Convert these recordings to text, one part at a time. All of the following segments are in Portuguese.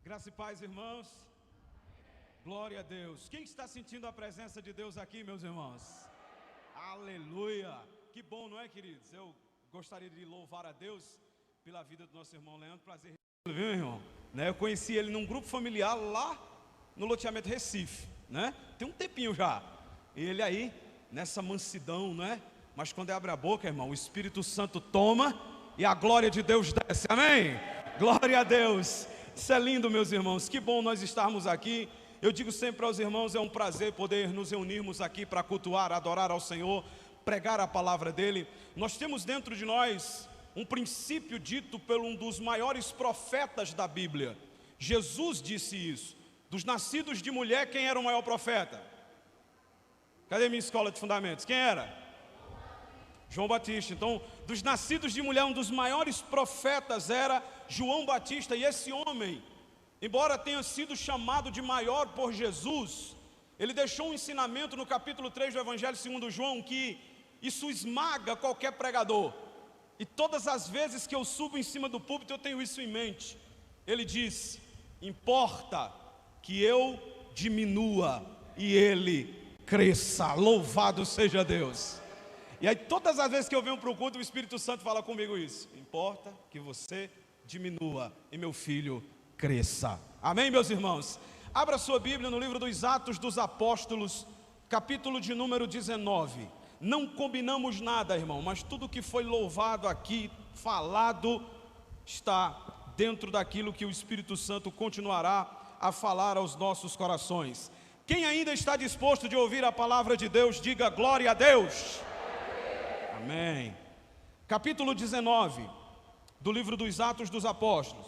Graça e paz, irmãos. Glória a Deus. Quem está sentindo a presença de Deus aqui, meus irmãos? Aleluia. Que bom, não é, queridos? Eu gostaria de louvar a Deus pela vida do nosso irmão Leandro. Prazer, viu, irmão? Eu conheci ele num grupo familiar lá no loteamento Recife, né? Tem um tempinho já. E ele aí, nessa mansidão, né? Mas quando abre a boca, irmão, o Espírito Santo toma e a glória de Deus desce. Amém? Glória a Deus. Isso é lindo, meus irmãos. Que bom nós estarmos aqui. Eu digo sempre aos irmãos, é um prazer poder nos reunirmos aqui para cultuar, adorar ao Senhor, pregar a palavra dEle. Nós temos dentro de nós um princípio dito por um dos maiores profetas da Bíblia. Jesus disse isso. Dos nascidos de mulher, quem era o maior profeta? Cadê minha escola de fundamentos? Quem era? João Batista. Então, dos nascidos de mulher, um dos maiores profetas era João Batista. E esse homem, embora tenha sido chamado de maior por Jesus, ele deixou um ensinamento no capítulo 3 do Evangelho segundo João, que isso esmaga qualquer pregador. E todas as vezes que eu subo em cima do púlpito, eu tenho isso em mente. Ele disse: importa que eu diminua e ele cresça. Louvado seja Deus. E aí todas as vezes que eu venho para o culto, o Espírito Santo fala comigo isso: importa que você diminua e meu filho cresça. Amém, meus irmãos? Abra sua Bíblia no livro dos Atos dos Apóstolos, capítulo de número 19. Não combinamos nada, irmão, mas tudo que foi louvado aqui, falado, está dentro daquilo que o Espírito Santo continuará a falar aos nossos corações. Quem ainda está disposto de ouvir a palavra de Deus, diga glória a Deus. Amém. Capítulo 19 do livro dos Atos dos Apóstolos.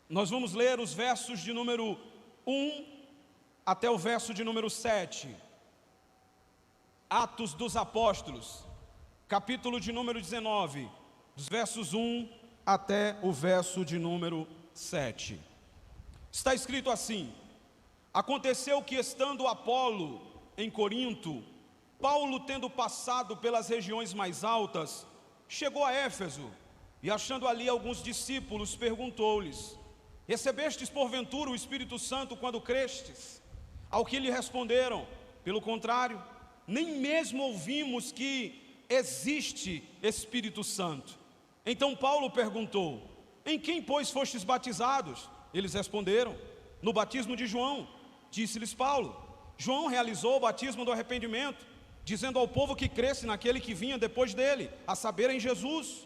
Nós vamos ler os versos de número 1 até o verso de número 7. Atos dos Apóstolos, capítulo de número 19, dos versos 1 até o verso de número 7. Está escrito assim: aconteceu que, estando Apolo em Corinto, Paulo, tendo passado pelas regiões mais altas, chegou a Éfeso, e achando ali alguns discípulos, perguntou-lhes: recebestes porventura o Espírito Santo quando crestes? Ao que lhe responderam: pelo contrário, nem mesmo ouvimos que existe Espírito Santo. Então Paulo perguntou: em quem, pois, fostes batizados? Eles responderam: no batismo de João. Disse-lhes Paulo: João realizou o batismo do arrependimento, dizendo ao povo que cresce naquele que vinha depois dele, a saber, em Jesus.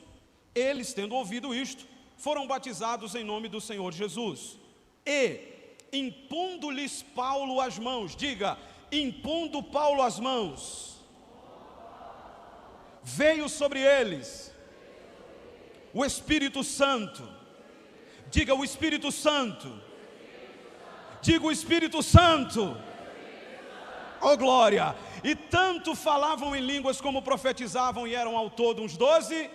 Eles, tendo ouvido isto, foram batizados em nome do Senhor Jesus. E, impondo-lhes Paulo as mãos, diga, impondo Paulo as mãos, veio sobre eles o Espírito Santo. Diga, o Espírito Santo. Diga, o Espírito Santo. Oh glória! E tanto falavam em línguas como profetizavam, e eram ao todo uns 12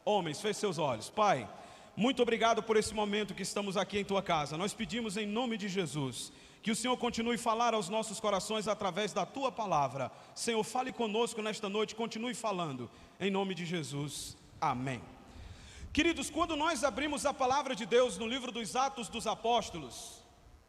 homens. Feche seus olhos. Pai, muito obrigado por esse momento que estamos aqui em tua casa. Nós pedimos em nome de Jesus que o Senhor continue a falar aos nossos corações através da tua palavra. Senhor, fale conosco nesta noite, continue falando, em nome de Jesus, amém. Queridos, quando nós abrimos a palavra de Deus no livro dos Atos dos Apóstolos,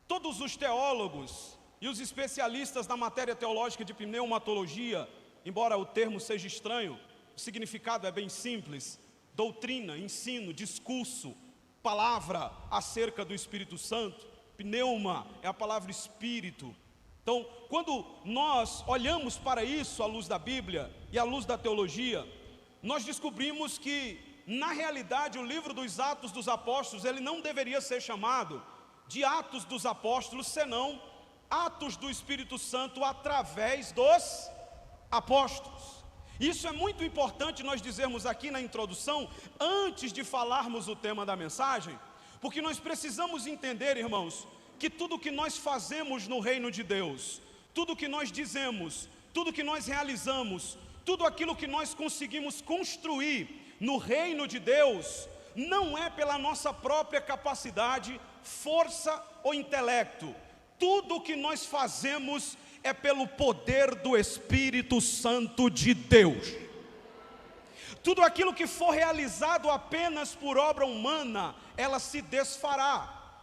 todos os teólogos e os especialistas na matéria teológica de pneumatologia, embora o termo seja estranho, o significado é bem simples: doutrina, ensino, discurso, palavra acerca do Espírito Santo. Pneuma é a palavra espírito. Então, quando nós olhamos para isso à luz da Bíblia e à luz da teologia, nós descobrimos que, na realidade, o livro dos Atos dos Apóstolos, ele não deveria ser chamado de Atos dos Apóstolos, senão Atos do Espírito Santo através dos apóstolos. Isso é muito importante nós dizermos aqui na introdução, antes de falarmos o tema da mensagem, porque nós precisamos entender, irmãos, que tudo que nós fazemos no reino de Deus, tudo que nós dizemos, tudo que nós realizamos, tudo aquilo que nós conseguimos construir no reino de Deus, não é pela nossa própria capacidade, força ou intelecto. Tudo o que nós fazemos é pelo poder do Espírito Santo de Deus. Tudo aquilo que for realizado apenas por obra humana, ela se desfará.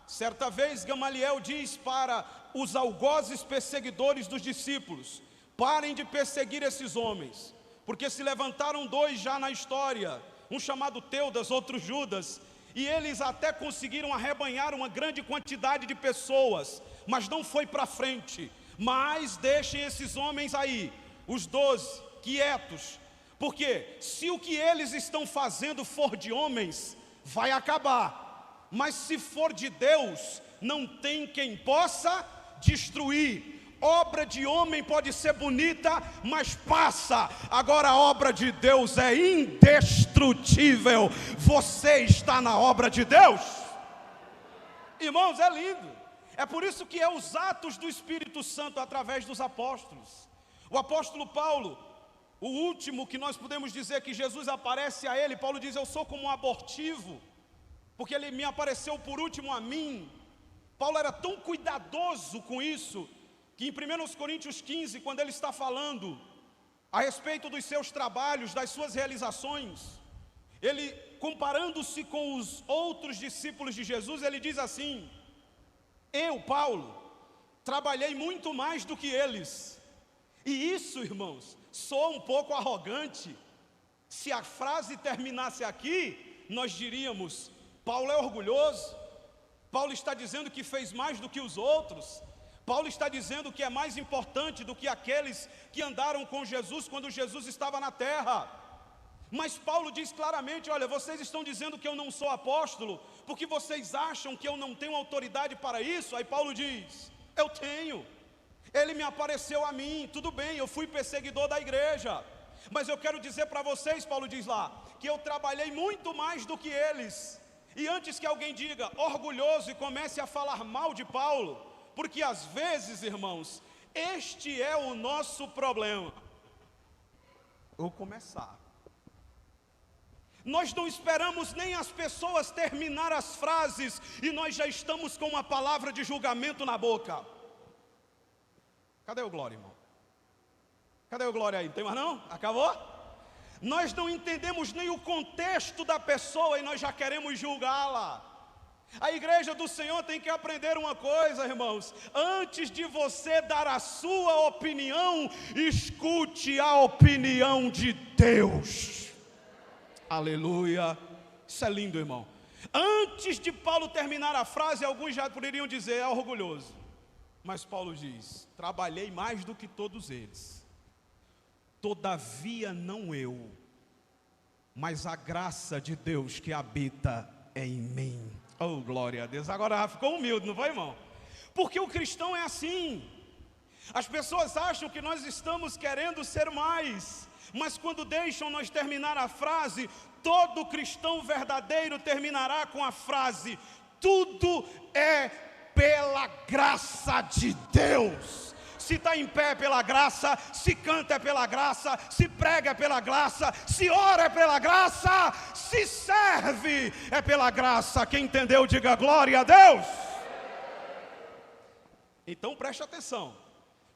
Certa vez Gamaliel diz para os algozes perseguidores dos discípulos: parem de perseguir esses homens, porque se levantaram dois já na história, um chamado Teudas, outro Judas, e eles até conseguiram arrebanhar uma grande quantidade de pessoas, mas não foi para frente. Mas deixem esses homens aí, os 12, quietos, porque se o que eles estão fazendo for de homens, vai acabar. Mas se for de Deus, não tem quem possa destruir. Obra de homem pode ser bonita, mas passa. Agora a obra de Deus é indestrutível. Você está na obra de Deus. Irmãos, é lindo. É por isso que é os atos do Espírito Santo através dos apóstolos. O apóstolo Paulo, o último que nós podemos dizer que Jesus aparece a ele, Paulo diz: eu sou como um abortivo, porque ele me apareceu por último a mim. Paulo era tão cuidadoso com isso, que em 1 Coríntios 15, quando ele está falando a respeito dos seus trabalhos, das suas realizações, ele, comparando-se com os outros discípulos de Jesus, ele diz assim: eu, Paulo, trabalhei muito mais do que eles. E isso, irmãos, soa um pouco arrogante. Se a frase terminasse aqui, nós diríamos: Paulo é orgulhoso, Paulo está dizendo que fez mais do que os outros, Paulo está dizendo que é mais importante do que aqueles que andaram com Jesus quando Jesus estava na terra. Mas Paulo diz claramente: olha, vocês estão dizendo que eu não sou apóstolo, porque vocês acham que eu não tenho autoridade para isso. Aí Paulo diz: eu tenho, ele me apareceu a mim, tudo bem, eu fui perseguidor da igreja, mas eu quero dizer para vocês, Paulo diz lá, que eu trabalhei muito mais do que eles. E antes que alguém diga orgulhoso e comece a falar mal de Paulo, porque às vezes, irmãos, este é o nosso problema. Vou começar. Nós não esperamos nem as pessoas terminar as frases e nós já estamos com uma palavra de julgamento na boca. Cadê o glória, irmão? Cadê o glória aí? Tem mais não? Acabou? Nós não entendemos nem o contexto da pessoa e nós já queremos julgá-la. A igreja do Senhor tem que aprender uma coisa, irmãos: antes de você dar a sua opinião, escute a opinião de Deus. Aleluia. Isso é lindo, irmão. Antes de Paulo terminar a frase, alguns já poderiam dizer: é orgulhoso. Mas Paulo diz: trabalhei mais do que todos eles. Todavia não eu, mas a graça de Deus que habita em mim. Oh, glória a Deus. Agora já ficou humilde, não foi, irmão? Porque o cristão é assim. As pessoas acham que nós estamos querendo ser mais, mas quando deixam nós terminar a frase, todo cristão verdadeiro terminará com a frase: tudo é pela graça de Deus. Se está em pé é pela graça, se canta é pela graça, se prega é pela graça, se ora é pela graça, se serve é pela graça. Quem entendeu, diga glória a Deus. Então preste atenção.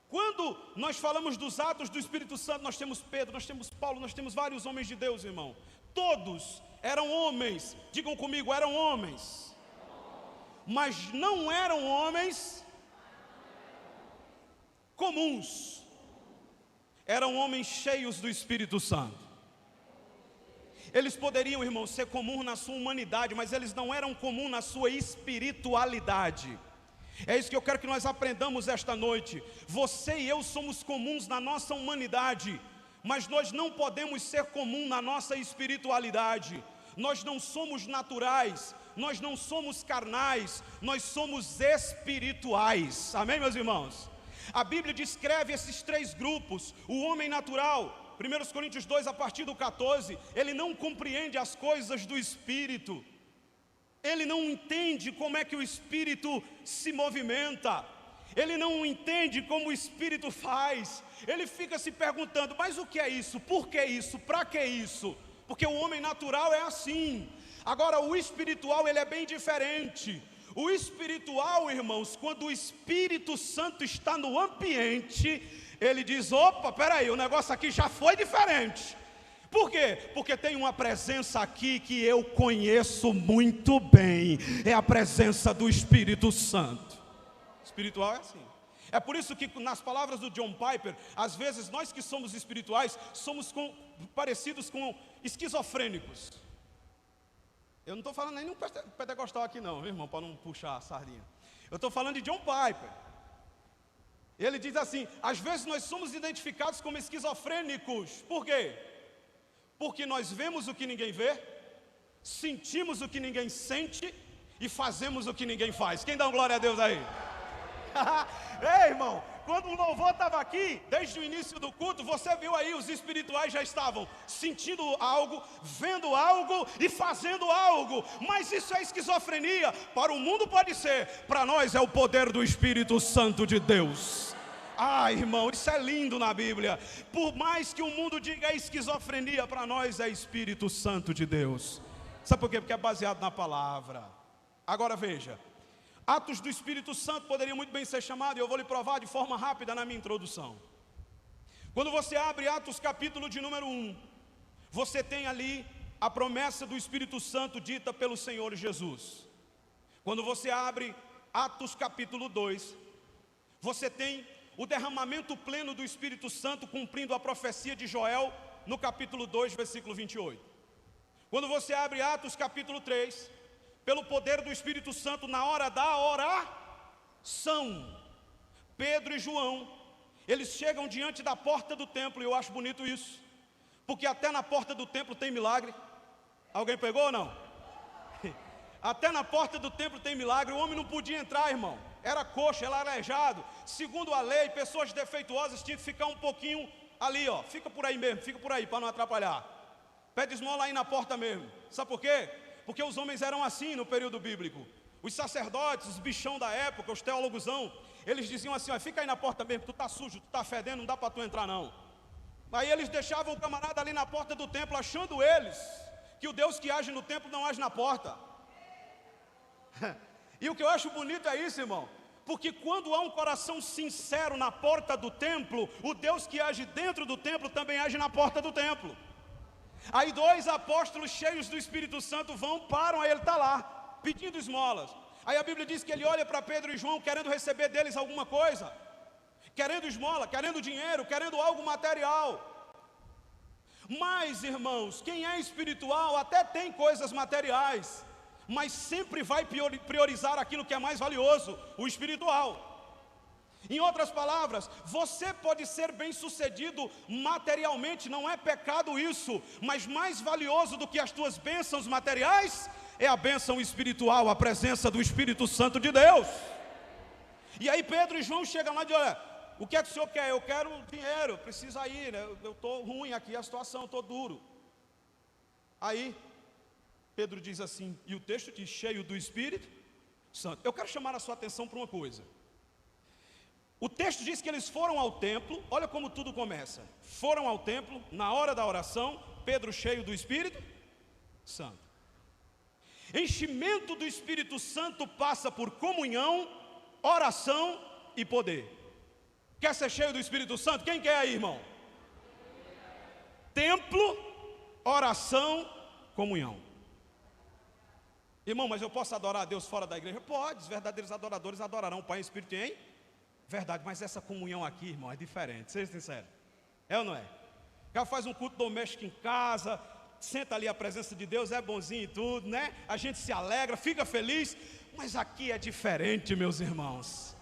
Quando nós falamos dos atos do Espírito Santo, nós temos Pedro, nós temos Paulo, nós temos vários homens de Deus, irmão. Todos eram homens, digam comigo, eram homens. Mas não eram homens comuns. Eram homens cheios do Espírito Santo. Eles poderiam, irmão, ser comuns na sua humanidade, mas eles não eram comuns na sua espiritualidade. É isso que eu quero que nós aprendamos esta noite. Você e eu somos comuns na nossa humanidade, mas nós não podemos ser comuns na nossa espiritualidade. Nós não somos naturais, nós não somos carnais, nós somos espirituais. Amém, meus irmãos? A Bíblia descreve esses três grupos. O homem natural, 1 Coríntios 2, a partir do 14, ele não compreende as coisas do Espírito. Ele não entende como é que o Espírito se movimenta. Ele não entende como o Espírito faz. Ele fica se perguntando: mas o que é isso? Por que isso? Para que isso? Porque o homem natural é assim. Agora o espiritual, ele é bem diferente. O espiritual, irmãos, quando o Espírito Santo está no ambiente, ele diz: opa, peraí, o negócio aqui já foi diferente. Por quê? Porque tem uma presença aqui que eu conheço muito bem. É a presença do Espírito Santo. Espiritual é assim. É por isso que nas palavras do John Piper, às vezes nós que somos espirituais, somos parecidos com esquizofrênicos. Eu não estou falando nem de um pentecostal aqui não, viu, irmão, para não puxar a sardinha. Eu estou falando de John Piper. Ele diz assim, às vezes nós somos identificados como esquizofrênicos. Por quê? Porque nós vemos o que ninguém vê, sentimos o que ninguém sente e fazemos o que ninguém faz. Quem dá uma glória a Deus aí? Ei, irmão, quando o louvor estava aqui, desde o início do culto, você viu aí, os espirituais já estavam sentindo algo, vendo algo e fazendo algo. Mas isso é esquizofrenia. Para o mundo pode ser, para nós é o poder do Espírito Santo de Deus. Ah, irmão, isso é lindo na Bíblia. Por mais que o mundo diga esquizofrenia, para nós é Espírito Santo de Deus. Sabe por quê? Porque é baseado na palavra. Agora veja, atos do Espírito Santo poderia muito bem ser chamado, e eu vou lhe provar de forma rápida na minha introdução. Quando você abre Atos capítulo de número 1, você tem ali a promessa do Espírito Santo dita pelo Senhor Jesus. Quando você abre Atos capítulo 2, você tem o derramamento pleno do Espírito Santo cumprindo a profecia de Joel no capítulo 2, versículo 28. Quando você abre Atos capítulo 3, pelo poder do Espírito Santo na hora da oração, Pedro e João, eles chegam diante da porta do templo, e eu acho bonito isso, porque até na porta do templo tem milagre. Alguém pegou ou não? Até na porta do templo tem milagre. O homem não podia entrar, irmão, era coxo, era aleijado. Segundo a lei, pessoas defeituosas tinham que ficar um pouquinho ali, ó, fica por aí mesmo, fica por aí para não atrapalhar. Pede esmola aí na porta mesmo. Sabe por quê? Porque os homens eram assim no período bíblico. Os sacerdotes, os bichão da época, os teólogosão, eles diziam assim, ó, fica aí na porta mesmo, tu tá sujo, tu tá fedendo, não dá para tu entrar não. Aí eles deixavam o camarada ali na porta do templo, achando eles que o Deus que age no templo não age na porta. E o que eu acho bonito é isso, irmão, porque quando há um coração sincero na porta do templo, o Deus que age dentro do templo também age na porta do templo. Aí 2 apóstolos cheios do Espírito Santo param, aí ele está lá, pedindo esmolas. Aí a Bíblia diz que ele olha para Pedro e João, querendo receber deles alguma coisa, querendo esmola, querendo dinheiro, querendo algo material. Mas, irmãos, quem é espiritual até tem coisas materiais, mas sempre vai priorizar aquilo que é mais valioso, o espiritual. Em outras palavras, você pode ser bem-sucedido materialmente, não é pecado isso, mas mais valioso do que as tuas bênçãos materiais é a bênção espiritual, a presença do Espírito Santo de Deus. E aí Pedro e João chegam lá e dizem, olha, o que é que o senhor quer? Eu quero dinheiro, preciso ir, né? Eu estou ruim aqui, a situação, eu estou duro. Aí Pedro diz assim, e o texto diz, cheio do Espírito Santo. Eu quero chamar a sua atenção para uma coisa. O texto diz que eles foram ao templo, olha como tudo começa. Foram ao templo, na hora da oração, Pedro cheio do Espírito Santo. Enchimento do Espírito Santo passa por comunhão, oração e poder. Quer ser cheio do Espírito Santo? Quem quer aí, irmão? Templo, oração, comunhão. Irmão, mas eu posso adorar a Deus fora da igreja? Pode, os verdadeiros adoradores adorarão o Pai em Espírito e em verdade, mas essa comunhão aqui, irmão, é diferente, seja sincero. É ou não é? O cara faz um culto doméstico em casa, senta ali a presença de Deus, é bonzinho e tudo, né? A gente se alegra, fica feliz, mas aqui é diferente, meus irmãos.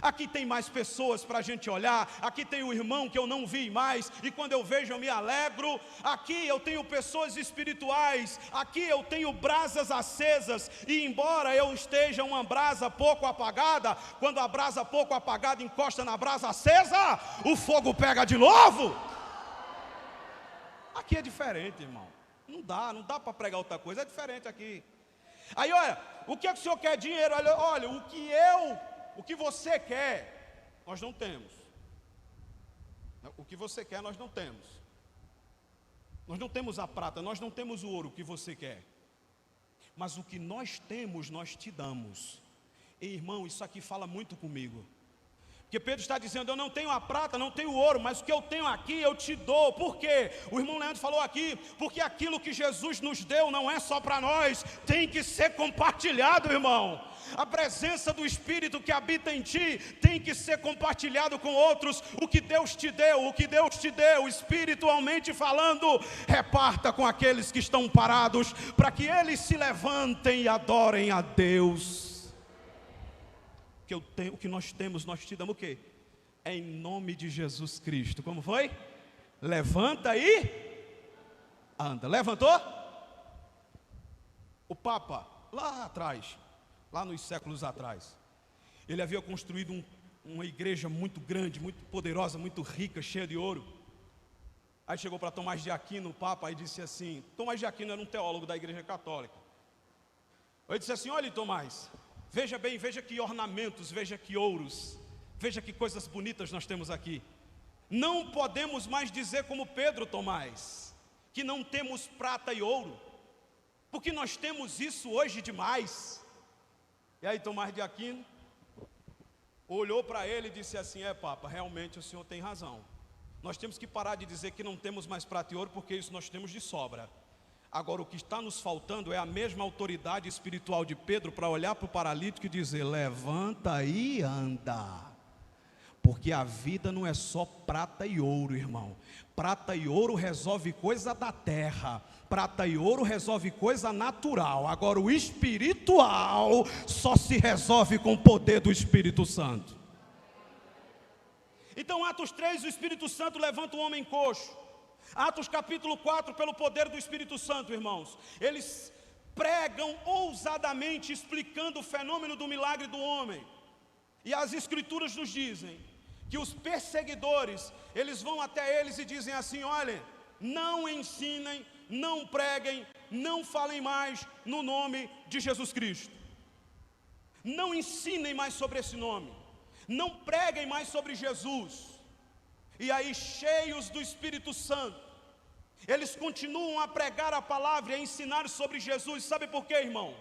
Aqui tem mais pessoas para a gente olhar, aqui tem o irmão que eu não vi mais, e quando eu vejo eu me alegro. Aqui eu tenho pessoas espirituais, aqui eu tenho brasas acesas, e embora eu esteja uma brasa pouco apagada, quando a brasa pouco apagada encosta na brasa acesa, o fogo pega de novo. Aqui é diferente, irmão, não dá para pregar outra coisa, é diferente aqui. Aí olha, o que é que o senhor quer? Dinheiro? Olha, o que você quer, nós não temos. O que você quer, nós não temos. Nós não temos a prata, nós não temos o ouro que você quer. Mas o que nós temos, nós te damos. E, irmão, isso aqui fala muito comigo. Porque Pedro está dizendo, eu não tenho a prata, não tenho o ouro, mas o que eu tenho aqui eu te dou. Por quê? O irmão Leandro falou aqui, porque aquilo que Jesus nos deu não é só para nós, tem que ser compartilhado, irmão. A presença do Espírito que habita em ti tem que ser compartilhado com outros. O que Deus te deu, espiritualmente falando, reparta com aqueles que estão parados, para que eles se levantem e adorem a Deus. O que nós temos, nós te damos o quê? É em nome de Jesus Cristo. Como foi? Levanta e anda. Levantou? O Papa, lá atrás, lá nos séculos atrás, ele havia construído uma igreja muito grande, muito poderosa, muito rica, cheia de ouro. Aí chegou para Tomás de Aquino, o Papa, e disse assim, Tomás de Aquino era um teólogo da igreja católica. Ele disse assim, olha Tomás, veja bem, veja que ornamentos, veja que ouros, veja que coisas bonitas nós temos aqui. Não podemos mais dizer como Pedro, Tomás, que não temos prata e ouro, porque nós temos isso hoje demais. E aí Tomás de Aquino olhou para ele e disse assim, Papa, realmente o senhor tem razão. Nós temos que parar de dizer que não temos mais prata e ouro, porque isso nós temos de sobra. Agora o que está nos faltando é a mesma autoridade espiritual de Pedro para olhar para o paralítico e dizer, levanta e anda. Porque a vida não é só prata e ouro, irmão. Prata e ouro resolve coisa da terra. Prata e ouro resolve coisa natural. Agora o espiritual só se resolve com o poder do Espírito Santo. Então Atos 3, o Espírito Santo levanta um homem coxo. Atos capítulo 4, pelo poder do Espírito Santo, irmãos, eles pregam ousadamente, explicando o fenômeno do milagre do homem. E as escrituras nos dizem que os perseguidores, eles vão até eles e dizem assim, olhem, não ensinem, não preguem, não falem mais no nome de Jesus Cristo. Não ensinem mais sobre esse nome, não preguem mais sobre Jesus. E aí, cheios do Espírito Santo, eles continuam a pregar a palavra e a ensinar sobre Jesus. Sabe por quê, irmão?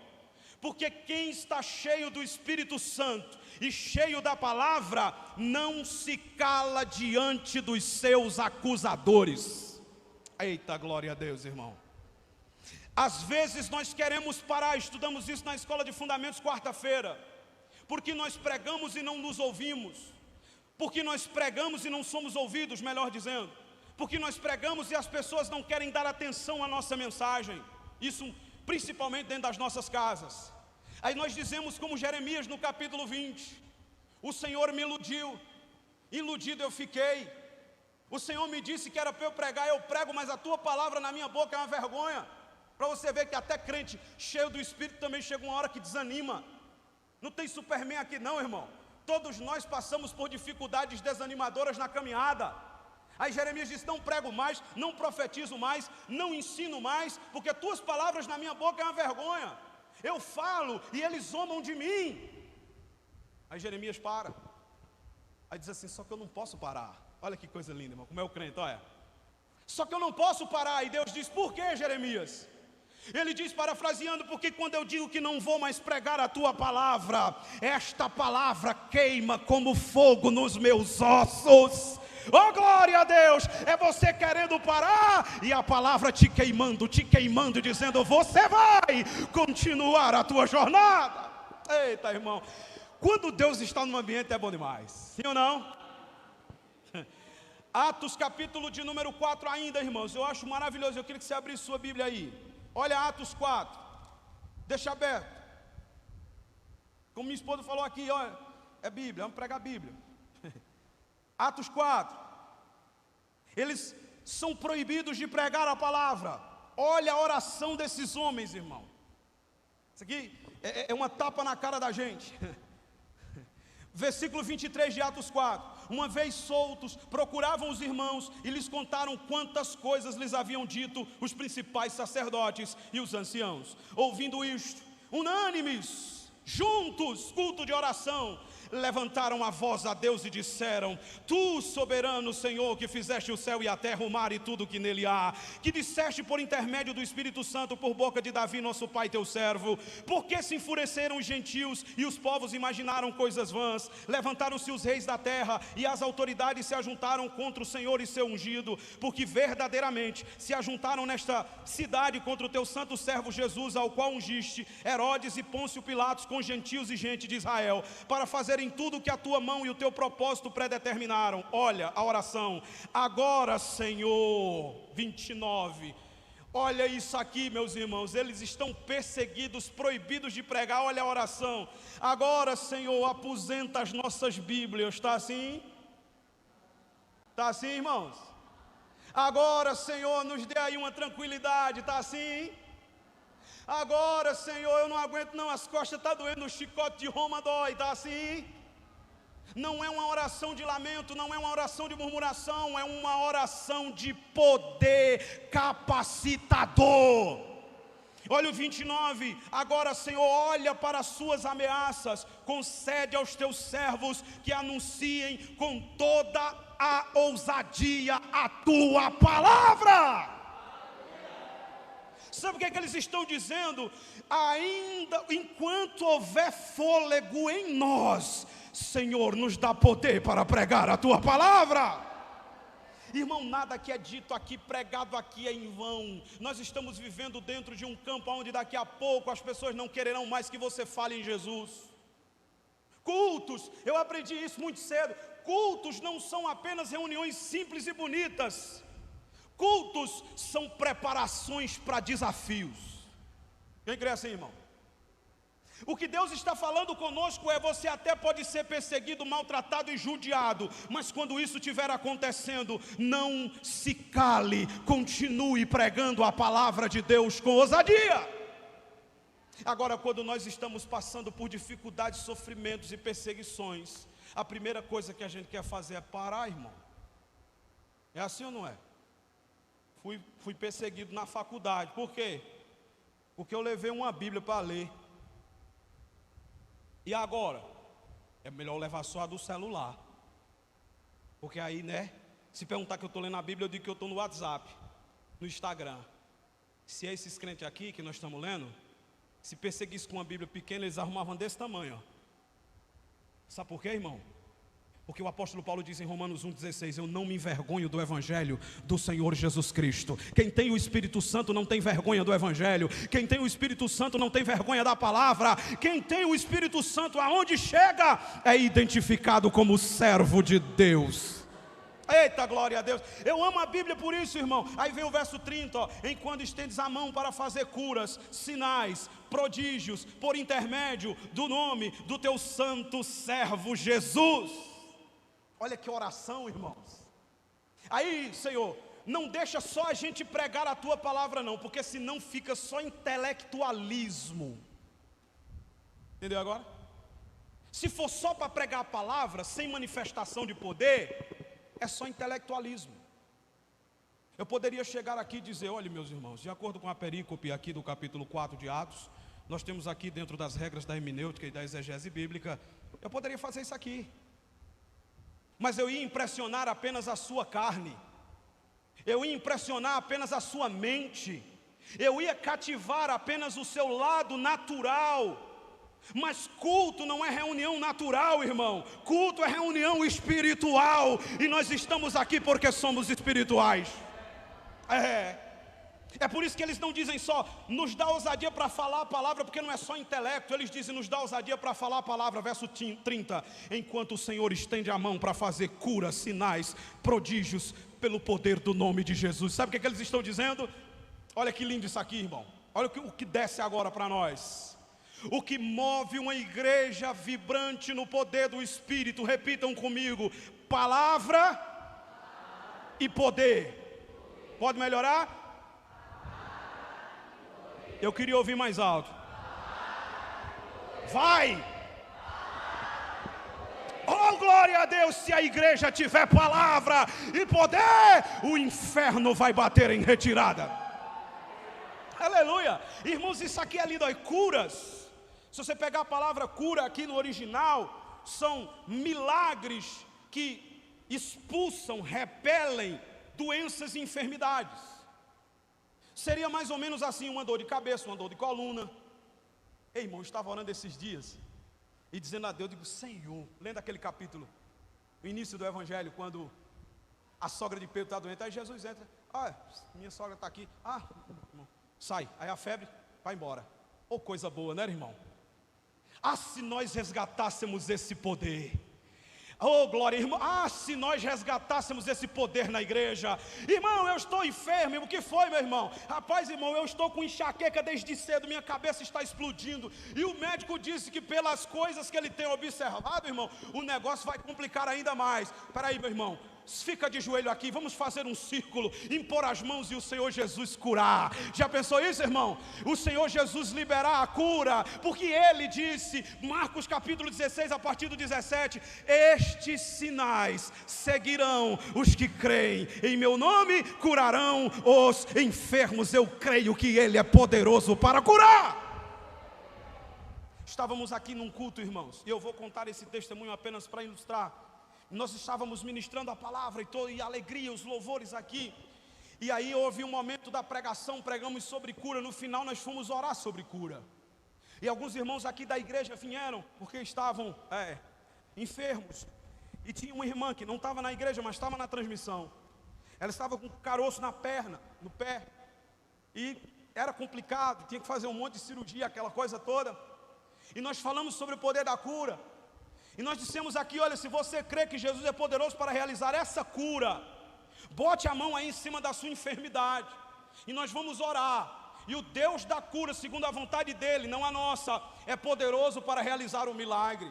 Porque quem está cheio do Espírito Santo e cheio da palavra, não se cala diante dos seus acusadores. Eita, glória a Deus, irmão. Às vezes nós queremos parar, estudamos isso na escola de fundamentos quarta-feira, porque nós pregamos e não nos ouvimos. Porque nós pregamos e não somos ouvidos, melhor dizendo. Porque nós pregamos e as pessoas não querem dar atenção à nossa mensagem. Isso principalmente dentro das nossas casas. Aí nós dizemos como Jeremias no capítulo 20. O Senhor me iludiu, iludido eu fiquei. O Senhor me disse que era para eu pregar, eu prego, mas a tua palavra na minha boca é uma vergonha. Para você ver que até crente cheio do Espírito também chega uma hora que desanima. Não tem Superman aqui não, irmão. Todos nós passamos por dificuldades desanimadoras na caminhada. Aí Jeremias disse, não prego mais, não profetizo mais, não ensino mais, porque tuas palavras na minha boca é uma vergonha. Eu falo e eles zombam de mim. Aí Jeremias para. Aí diz assim, só que eu não posso parar. Olha que coisa linda, irmão, como é o crente, olha. Só que eu não posso parar. E Deus diz, por que, Jeremias? Ele diz, parafraseando, porque quando eu digo que não vou mais pregar a tua palavra, esta palavra queima como fogo nos meus ossos. Oh, glória a Deus, é você querendo parar e a palavra te queimando, dizendo, você vai continuar a tua jornada. Eita, irmão, quando Deus está no ambiente é bom demais, sim ou não? Atos capítulo de número 4 ainda, irmãos, eu acho maravilhoso, eu queria que você abrisse sua Bíblia aí. Olha Atos 4, deixa aberto. Como minha esposa falou aqui, olha, é Bíblia, vamos pregar a Bíblia. Atos 4, eles são proibidos de pregar a palavra. Olha a oração desses homens, irmão. Isso aqui é uma tapa na cara da gente. Versículo 23 de Atos 4. Uma vez soltos, procuravam os irmãos e lhes contaram quantas coisas lhes haviam dito os principais sacerdotes e os anciãos. Ouvindo isto, unânimes, juntos, culto de oração, levantaram a voz a Deus e disseram: Tu, soberano Senhor, que fizeste o céu e a terra, o mar e tudo que nele há, que disseste por intermédio do Espírito Santo por boca de Davi, nosso pai, teu servo, por que se enfureceram os gentios e os povos imaginaram coisas vãs? Levantaram-se os reis da terra e as autoridades se ajuntaram contra o Senhor e seu ungido, porque verdadeiramente se ajuntaram nesta cidade contra o teu santo servo Jesus, ao qual ungiste Herodes e Pôncio Pilatos com gentios e gente de Israel, para fazerem tudo o que a tua mão e o teu propósito predeterminaram. Olha a oração: agora, Senhor, 29, olha isso aqui, meus irmãos, eles estão perseguidos, proibidos de pregar. Olha a oração: agora, Senhor, aposenta as nossas Bíblias. Está assim? Está assim, irmãos? Agora, Senhor, nos dê aí uma tranquilidade. Está assim? Agora, Senhor, eu não aguento não, as costas estão doendo, o chicote de Roma dói. Está assim? Não é uma oração de lamento, não é uma oração de murmuração, é uma oração de poder capacitador. Olha o 29, agora, Senhor, olha para as suas ameaças, concede aos teus servos que anunciem com toda a ousadia a tua palavra. Sabe o que é que eles estão dizendo? Ainda enquanto houver fôlego em nós, Senhor, nos dá poder para pregar a tua palavra. Irmão, nada que é dito aqui, pregado aqui é em vão. Nós estamos vivendo dentro de um campo onde daqui a pouco as pessoas não quererão mais que você fale em Jesus. Cultos, eu aprendi isso muito cedo. Cultos não são apenas reuniões simples e bonitas. Cultos são preparações para desafios. Quem crê assim, irmão? O que Deus está falando conosco é: você até pode ser perseguido, maltratado e judiado, mas quando isso estiver acontecendo, não se cale, continue pregando a palavra de Deus com ousadia. Agora, quando nós estamos passando por dificuldades, sofrimentos e perseguições, a primeira coisa que a gente quer fazer é parar, irmão. É assim ou não é? Fui perseguido na faculdade. Por quê? Porque eu levei uma Bíblia para ler. E agora? É melhor levar só a do celular. Porque aí, né? Se perguntar que eu estou lendo a Bíblia, eu digo que eu estou no WhatsApp, no Instagram. Se é esses crentes aqui que nós estamos lendo, se perseguisse com uma Bíblia pequena, eles arrumavam desse tamanho, ó. Sabe por quê, irmão? Porque o apóstolo Paulo diz em Romanos 1,16: eu não me envergonho do Evangelho do Senhor Jesus Cristo. Quem tem o Espírito Santo não tem vergonha do Evangelho. Quem tem o Espírito Santo não tem vergonha da palavra. Quem tem o Espírito Santo, aonde chega, é identificado como servo de Deus. Eita, glória a Deus. Eu amo a Bíblia por isso, irmão. Aí vem o verso 30, ó: enquanto estendes a mão para fazer curas, sinais, prodígios, por intermédio do nome do teu santo servo Jesus. Olha que oração, irmãos. Aí, Senhor, não deixa só a gente pregar a tua palavra não, porque senão fica só intelectualismo. Entendeu agora? Se for só para pregar a palavra, sem manifestação de poder, é só intelectualismo. Eu poderia chegar aqui e dizer: olha, meus irmãos, de acordo com a perícope aqui do capítulo 4 de Atos, nós temos aqui dentro das regras da hermenêutica e da exegese bíblica, eu poderia fazer isso aqui. Mas eu ia impressionar apenas a sua carne, eu ia impressionar apenas a sua mente, eu ia cativar apenas o seu lado natural. Mas culto não é reunião natural, irmão. Culto é reunião espiritual. E nós estamos aqui porque somos espirituais. É por isso que eles não dizem só nos dá ousadia para falar a palavra, porque não é só intelecto. Eles dizem nos dá ousadia para falar a palavra. Verso 30: enquanto o Senhor estende a mão para fazer curas, sinais, prodígios, pelo poder do nome de Jesus. Sabe o que eles estão dizendo? Olha que lindo isso aqui, irmão. Olha o que desce agora para nós. O que move uma igreja vibrante no poder do Espírito, repitam comigo: palavra e poder. Pode melhorar? Eu queria ouvir mais alto. Vai! Oh, glória a Deus! Se a igreja tiver palavra e poder, o inferno vai bater em retirada. Aleluia! Irmãos, isso aqui é lindo, curas. Se você pegar a palavra cura aqui no original, são milagres que expulsam, repelem doenças e enfermidades. Seria mais ou menos assim, uma dor de cabeça, uma dor de coluna. Ei, irmão, eu estava orando esses dias e dizendo a Deus, eu digo, Senhor, lendo aquele capítulo, o início do Evangelho, quando a sogra de Pedro está doente, aí Jesus entra, minha sogra está aqui, irmão, sai, aí a febre vai embora. Oh, coisa boa, né, irmão? Se nós resgatássemos esse poder. Oh, glória, irmão. Se nós resgatássemos esse poder na igreja. Irmão, eu estou enfermo. O que foi, meu irmão? Rapaz, irmão, eu estou com enxaqueca desde cedo. Minha cabeça está explodindo. E o médico disse que pelas coisas que ele tem observado, irmão, o negócio vai complicar ainda mais. Espera aí, meu irmão. Fica de joelho aqui, vamos fazer um círculo, impor as mãos e o Senhor Jesus curar. Já pensou isso, irmão? O Senhor Jesus liberar a cura, porque Ele disse, Marcos capítulo 16, a partir do 17: estes sinais seguirão os que creem, em meu nome curarão os enfermos. Eu creio que Ele é poderoso para curar. Estávamos aqui num culto, irmãos, e eu vou contar esse testemunho apenas para ilustrar. Nós estávamos ministrando a palavra e a alegria, os louvores aqui. E aí houve um momento da pregação, pregamos sobre cura. No final nós fomos orar sobre cura. E alguns irmãos aqui da igreja vieram, porque estavam enfermos. E tinha uma irmã que não estava na igreja, mas estava na transmissão. Ela estava com caroço na perna, no pé. E era complicado, tinha que fazer um monte de cirurgia, aquela coisa toda. E nós falamos sobre o poder da cura. E nós dissemos aqui, olha, se você crê que Jesus é poderoso para realizar essa cura, bote a mão aí em cima da sua enfermidade, e nós vamos orar, e o Deus da cura, segundo a vontade dEle, não a nossa, é poderoso para realizar o milagre.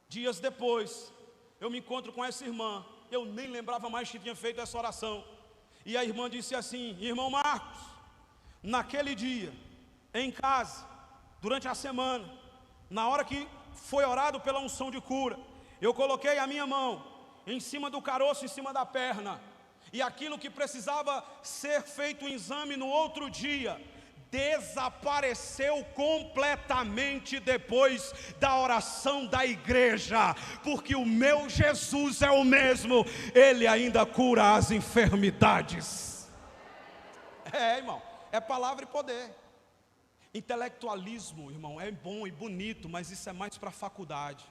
Dias depois, eu me encontro com essa irmã, eu nem lembrava mais que tinha feito essa oração, e a irmã disse assim, irmão Marcos, naquele dia, em casa, durante a semana, na hora que foi orado pela unção de cura, eu coloquei a minha mão em cima do caroço, em cima da perna, e aquilo que precisava ser feito o exame no outro dia, desapareceu completamente depois da oração da igreja, porque o meu Jesus é o mesmo, Ele ainda cura as enfermidades. Irmão, é palavra e poder. Intelectualismo, irmão, é bom e bonito, mas isso é mais para a faculdade.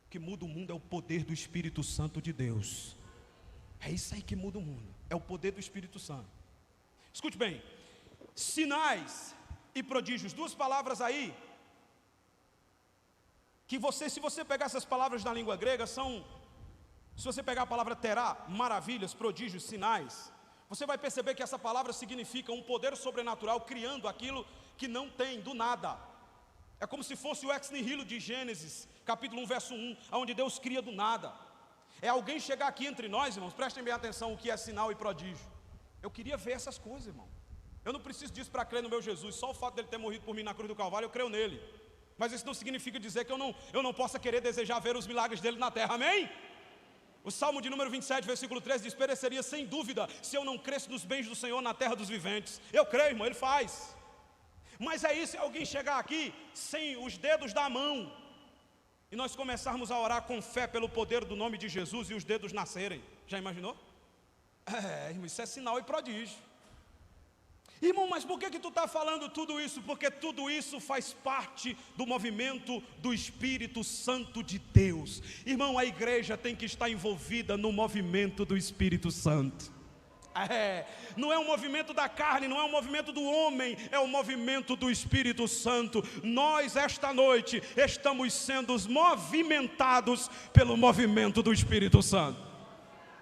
O que muda o mundo é o poder do Espírito Santo de Deus. É isso aí que muda o mundo, é o poder do Espírito Santo. Escute bem, sinais e prodígios, duas palavras aí, que se você pegar essas palavras na língua grega, se você pegar a palavra terá, maravilhas, prodígios, sinais, você vai perceber que essa palavra significa um poder sobrenatural criando aquilo que não tem, do nada. É como se fosse o ex nihilo de Gênesis, capítulo 1, verso 1, onde Deus cria do nada. É alguém chegar aqui entre nós, irmãos, prestem bem atenção o que é sinal e prodígio. Eu queria ver essas coisas, irmão. Eu não preciso disso para crer no meu Jesus, só o fato dele ter morrido por mim na cruz do Calvário, eu creio nele. Mas isso não significa dizer que eu não possa querer desejar ver os milagres dele na terra, amém? O Salmo de número 27, versículo 13 diz, pereceria sem dúvida se eu não cresce nos bens do Senhor na terra dos viventes. Eu creio, irmão, Ele faz. Mas é isso, se alguém chegar aqui sem os dedos da mão, e nós começarmos a orar com fé pelo poder do nome de Jesus e os dedos nascerem. Já imaginou? Irmão, isso é sinal e prodígio. Irmão, mas por que tu está falando tudo isso? Porque tudo isso faz parte do movimento do Espírito Santo de Deus. Irmão, a igreja tem que estar envolvida no movimento do Espírito Santo. Não é um movimento da carne, não é um movimento do homem, é um movimento do Espírito Santo. Nós, esta noite, estamos sendo movimentados pelo movimento do Espírito Santo.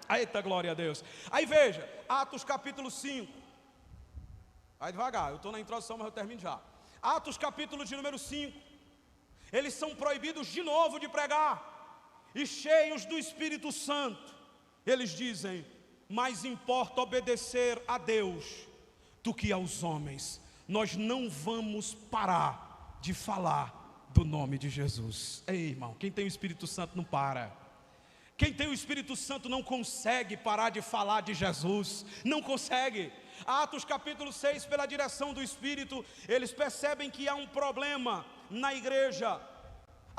Eita, glória a Deus. Aí veja, Atos capítulo 5. Vai devagar, eu estou na introdução, mas eu termino já. Atos capítulo de número 5. Eles são proibidos de novo de pregar, e cheios do Espírito Santo, eles dizem, mais importa obedecer a Deus do que aos homens. Nós não vamos parar de falar do nome de Jesus. Ei, irmão, quem tem o Espírito Santo não para. Quem tem o Espírito Santo não consegue parar de falar de Jesus, não consegue. Atos capítulo 6, pela direção do Espírito, eles percebem que há um problema na igreja.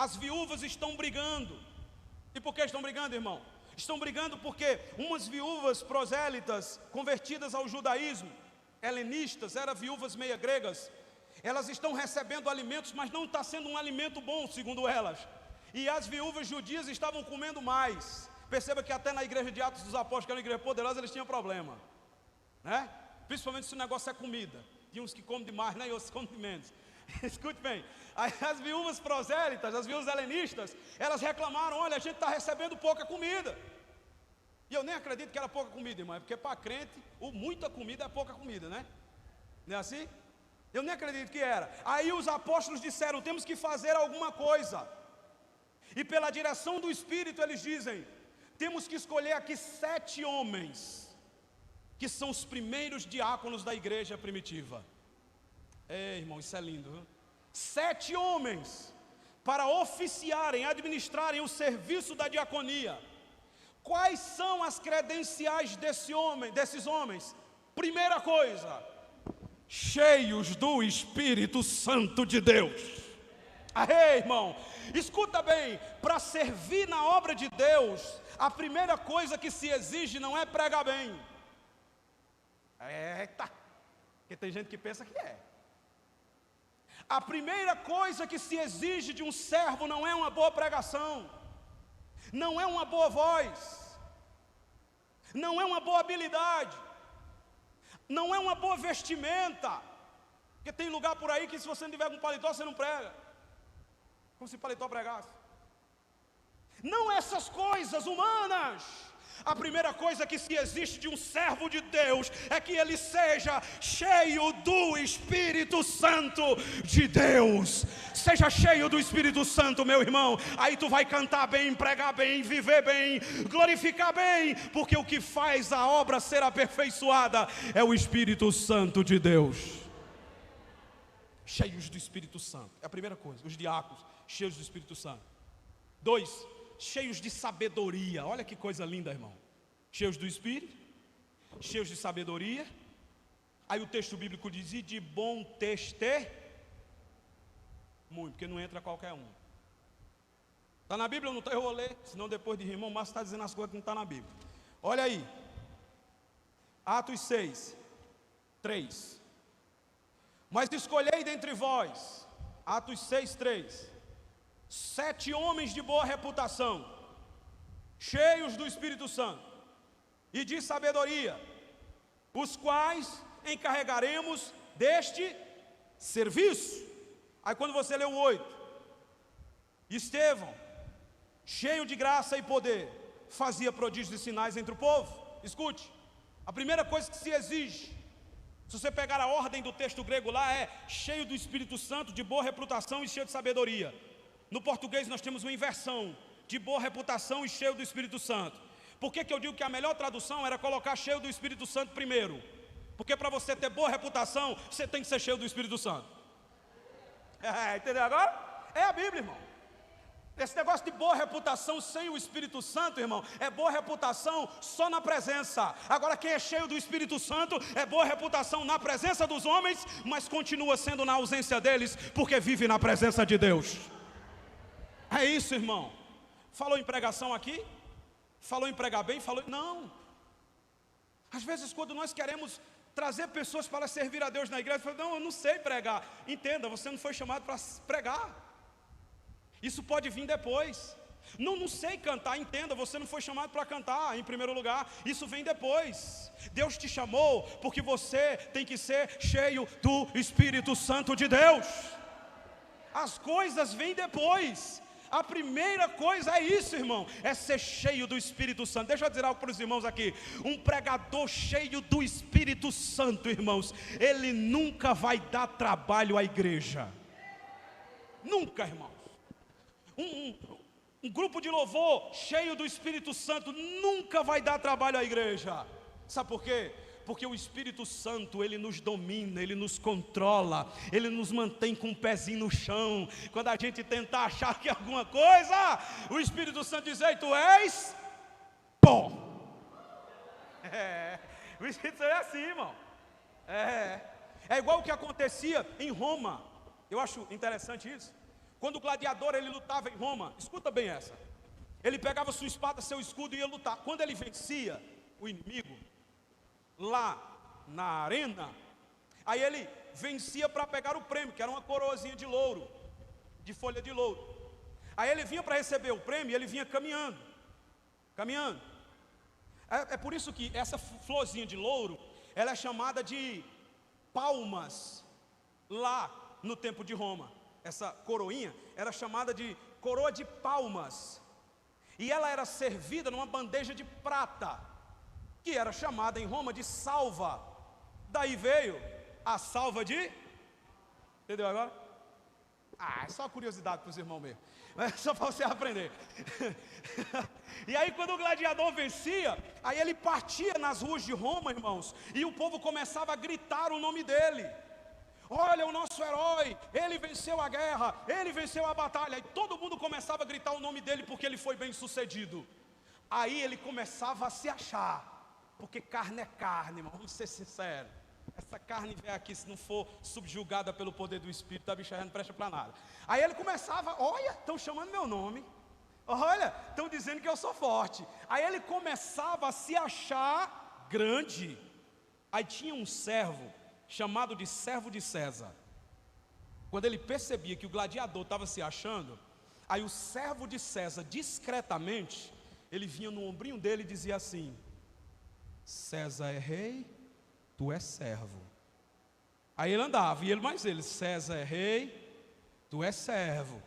as viúvas estão brigando. E por que estão brigando, irmão? Estão brigando porque umas viúvas prosélitas, convertidas ao judaísmo, helenistas, eram viúvas meia gregas, elas estão recebendo alimentos, mas não está sendo um alimento bom, segundo elas. E as viúvas judias estavam comendo mais. Perceba que até na igreja de Atos dos Apóstolos, que era uma igreja poderosa, eles tinham problema, né? Principalmente se o negócio é comida. Tem uns que comem demais, né? E outros comem de menos. Escute bem, as viúvas prosélitas, as viúvas helenistas, elas reclamaram: olha, a gente está recebendo pouca comida. E eu nem acredito que era pouca comida, irmão, porque para crente, muita comida é pouca comida, né? Não é assim? Eu nem acredito que era. Aí os apóstolos disseram: temos que fazer alguma coisa. E pela direção do Espírito eles dizem: temos que escolher aqui 7 homens, que são os primeiros diáconos da igreja primitiva. Irmão, isso é lindo, viu? 7 homens para oficiarem, administrarem o serviço da diaconia. Quais são as credenciais desses homens? Primeira coisa: cheios do Espírito Santo de Deus. Irmão, escuta bem, para servir na obra de Deus, a primeira coisa que se exige não é pregar bem. Eita, porque tem gente que pensa que é. A primeira coisa que se exige de um servo não é uma boa pregação, não é uma boa voz, não é uma boa habilidade, não é uma boa vestimenta. Porque tem lugar por aí que se você não tiver com paletó, você não prega. Como se paletó pregasse. Não essas coisas humanas. A primeira coisa que se existe de um servo de Deus é que ele seja cheio do Espírito Santo de Deus. Seja cheio do Espírito Santo, meu irmão. Aí tu vai cantar bem, pregar bem, viver bem, glorificar bem, porque o que faz a obra ser aperfeiçoada é o Espírito Santo de Deus. Cheios do Espírito Santo, é a primeira coisa. Os diáconos, cheios do Espírito Santo. 2, cheios de sabedoria. Olha que coisa linda, irmão. Cheios do Espírito, cheios de sabedoria. Aí o texto bíblico diz: e de bom testemunho, porque não entra qualquer um. Está na Bíblia ou não está? Eu vou ler, senão depois de irmão Márcio está dizendo as coisas que não está na Bíblia. Olha aí, Atos 6, 3. Mas escolhei dentre vós, Atos 6, 3, 7 homens de boa reputação, cheios do Espírito Santo e de sabedoria, os quais encarregaremos deste serviço. Aí quando você lê o 8, Estevão, cheio de graça e poder, fazia prodígios e sinais entre o povo. Escute, a primeira coisa que se exige, se você pegar a ordem do texto grego lá, é cheio do Espírito Santo, de boa reputação e cheio de sabedoria. No português nós temos uma inversão, de boa reputação e cheio do Espírito Santo. Por que eu digo que a melhor tradução era colocar cheio do Espírito Santo primeiro? Porque para você ter boa reputação, você tem que ser cheio do Espírito Santo. Entendeu agora? É a Bíblia, irmão. Esse negócio de boa reputação sem o Espírito Santo, irmão, é boa reputação só na presença. Agora quem é cheio do Espírito Santo é boa reputação na presença dos homens, mas continua sendo na ausência deles, porque vive na presença de Deus. É isso, irmão. Falou em pregação aqui? Falou em pregar bem? Não. Às vezes quando nós queremos trazer pessoas para servir a Deus na igreja, fala: não, eu não sei pregar. Entenda, você não foi chamado para pregar. Isso pode vir depois. Não sei cantar, entenda, você não foi chamado para cantar em primeiro lugar. Isso vem depois. Deus te chamou porque você tem que ser cheio do Espírito Santo de Deus. As coisas vêm depois. A primeira coisa é isso, irmão, é ser cheio do Espírito Santo. Deixa eu dizer algo para os irmãos aqui. Um pregador cheio do Espírito Santo, irmãos, ele nunca vai dar trabalho à igreja. Nunca, irmãos. Um grupo de louvor cheio do Espírito Santo nunca vai dar trabalho à igreja. Sabe por quê? Porque o Espírito Santo, ele nos domina, ele nos controla, ele nos mantém com o pezinho no chão. Quando a gente tentar achar que é alguma coisa, o Espírito Santo diz: ei, tu és pó. O Espírito Santo é assim, irmão. É igual o que acontecia em Roma. Eu acho interessante isso. Quando o gladiador ele lutava em Roma, escuta bem essa. Ele pegava sua espada, seu escudo e ia lutar. Quando ele vencia o inimigo lá na arena, aí ele vencia para pegar o prêmio, que era uma coroazinha de louro, de folha de louro. Aí ele vinha para receber o prêmio e ele vinha caminhando. É por isso que essa florzinha de louro, ela é chamada de palmas lá no tempo de Roma. Essa coroinha era chamada de coroa de palmas. E ela era servida numa bandeja de prata, que era chamada em Roma de salva. Daí veio a salva de... Entendeu agora? É só curiosidade para os irmãos mesmo. É só para você aprender. E aí quando o gladiador vencia, aí ele partia nas ruas de Roma, irmãos, e o povo começava a gritar o nome dele. Olha o nosso herói, ele venceu a guerra, ele venceu a batalha. E todo mundo começava a gritar o nome dele porque ele foi bem sucedido. Aí ele começava a se achar, porque carne é carne, irmão, vamos ser sinceros. Essa carne vem aqui, se não for subjugada pelo poder do Espírito, a bicha não presta para nada. Aí ele começava, olha, estão chamando meu nome. Olha, estão dizendo que eu sou forte. Aí ele começava a se achar grande. Aí tinha um servo, chamado de servo de César. Quando ele percebia que o gladiador estava se achando, aí o servo de César, discretamente, ele vinha no ombrinho dele e dizia assim: César é rei, tu és servo. Aí ele andava, e ele, César é rei, tu és servo.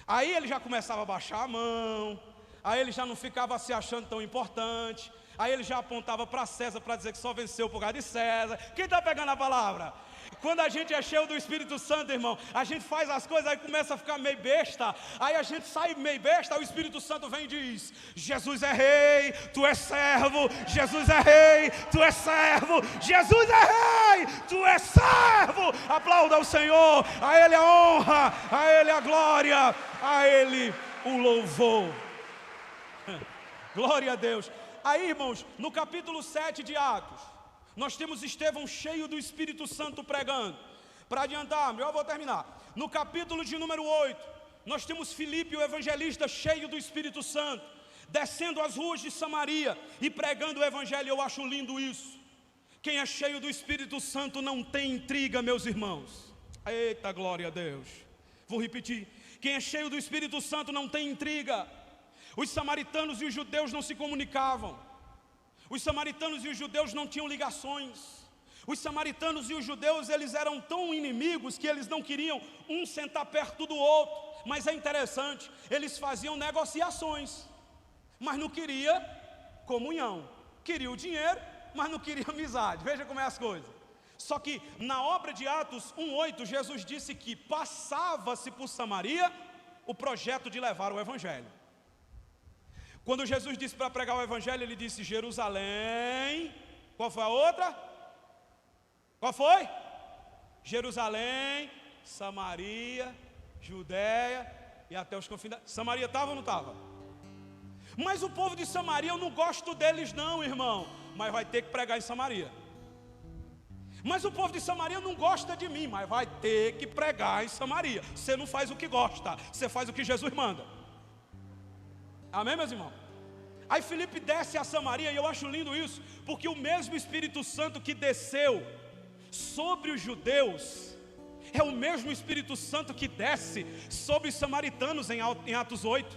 Aí ele já começava a baixar a mão, aí ele já não ficava se achando tão importante, aí ele já apontava para César para dizer que só venceu por causa de César. Quem está pegando a palavra? Quando a gente é cheio do Espírito Santo, irmão, a gente faz as coisas, aí começa a ficar meio besta, aí a gente sai meio besta, aí o Espírito Santo vem e diz: Jesus é rei, tu és servo. Jesus é rei, tu és servo. Jesus é rei, tu és servo. Aplauda ao Senhor, a Ele a honra, a Ele a glória, a Ele o louvor. Glória a Deus. Aí, irmãos, no capítulo 7 de Atos, nós temos Estevão cheio do Espírito Santo pregando. Para adiantar, eu vou terminar. No capítulo de número 8, nós temos Filipe, o evangelista, cheio do Espírito Santo, descendo as ruas de Samaria e pregando o evangelho. Eu acho lindo isso. Quem é cheio do Espírito Santo não tem intriga, meus irmãos. Eita, glória a Deus. Vou repetir. Quem é cheio do Espírito Santo não tem intriga. Os samaritanos e os judeus não se comunicavam. Os samaritanos e os judeus não tinham ligações. Os samaritanos e os judeus, eles eram tão inimigos que eles não queriam um sentar perto do outro. Mas é interessante, eles faziam negociações, mas não queria comunhão. Queria o dinheiro, mas não queria amizade. Veja como é as coisas. Só que na obra de Atos 1:8, Jesus disse que passava-se por Samaria o projeto de levar o evangelho. Quando Jesus disse para pregar o evangelho, ele disse Jerusalém. Qual foi a outra? Qual foi? Jerusalém, Samaria, Judéia e até os confins da... Samaria estava ou não estava? Mas o povo de Samaria, eu não gosto deles não, irmão. Mas vai ter que pregar em Samaria. Mas o povo de Samaria não gosta de mim, mas vai ter que pregar em Samaria. Você não faz o que gosta, você faz o que Jesus manda. Amém, meus irmãos? Aí Filipe desce a Samaria, e eu acho lindo isso, porque o mesmo Espírito Santo que desceu sobre os judeus é o mesmo Espírito Santo que desce sobre os samaritanos em Atos 8.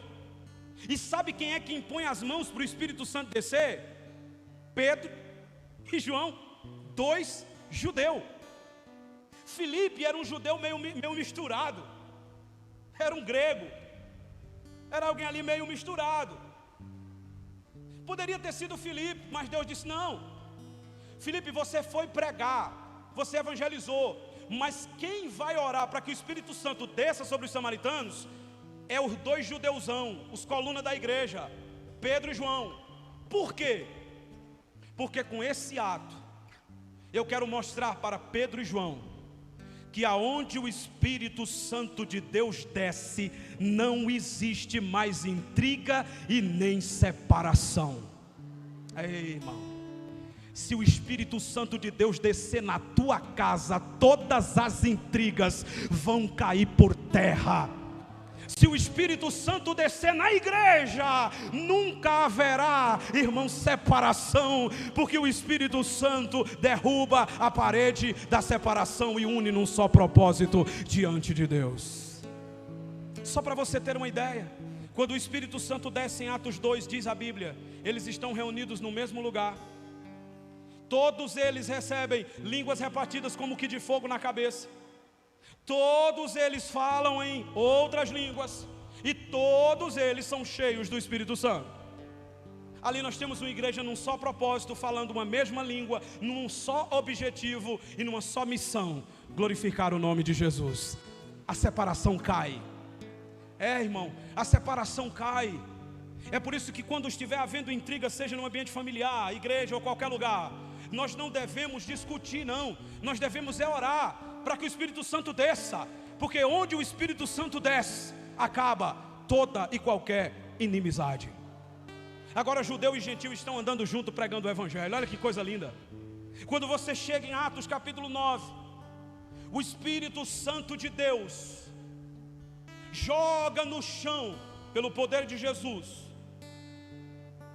E sabe quem é que impõe as mãos para o Espírito Santo descer? Pedro e João, dois judeus. Filipe era um judeu meio misturado, era um grego, era alguém ali meio misturado. Poderia ter sido Filipe, mas Deus disse não. Filipe, você foi pregar, você evangelizou, mas quem vai orar para que o Espírito Santo desça sobre os samaritanos é os dois judeuzão, os colunas da igreja, Pedro e João. Por quê? Porque com esse ato eu quero mostrar para Pedro e João que aonde o Espírito Santo de Deus desce, não existe mais intriga e nem separação. Ei, irmão, se o Espírito Santo de Deus descer na tua casa, todas as intrigas vão cair por terra. Se o Espírito Santo descer na igreja, nunca haverá, irmão, separação, porque o Espírito Santo derruba a parede da separação e une num só propósito diante de Deus. Só para você ter uma ideia, quando o Espírito Santo desce em Atos 2, diz a Bíblia, eles estão reunidos no mesmo lugar. Todos eles recebem línguas repartidas como que de fogo na cabeça. Todos eles falam em outras línguas. E todos eles são cheios do Espírito Santo. Ali nós temos uma igreja num só propósito, falando uma mesma língua, num só objetivo e numa só missão: glorificar o nome de Jesus. A separação cai. Irmão, a separação cai. É por isso que quando estiver havendo intriga, seja no ambiente familiar, igreja ou qualquer lugar, nós não devemos discutir, não. Nós devemos orar para que o Espírito Santo desça, porque onde o Espírito Santo desce, acaba toda e qualquer inimizade. Agora judeu e gentil estão andando junto pregando o Evangelho. Olha que coisa linda. Quando você chega em Atos capítulo 9, o Espírito Santo de Deus joga no chão, pelo poder de Jesus,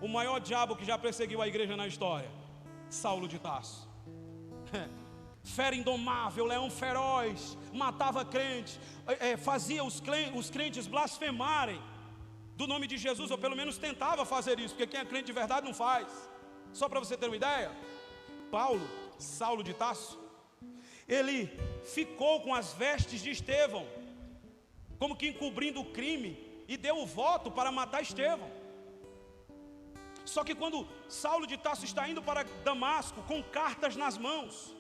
o maior diabo que já perseguiu a igreja na história, Saulo de Tarso. Fera indomável, leão feroz, matava crentes, fazia os crentes blasfemarem do nome de Jesus, ou pelo menos tentava fazer isso, porque quem é crente de verdade não faz. Só para você ter uma ideia, Saulo de Tarso, ele ficou com as vestes de Estevão, como que encobrindo o crime, e deu o voto para matar Estevão. Só que quando Saulo de Tarso está indo para Damasco com cartas nas mãos,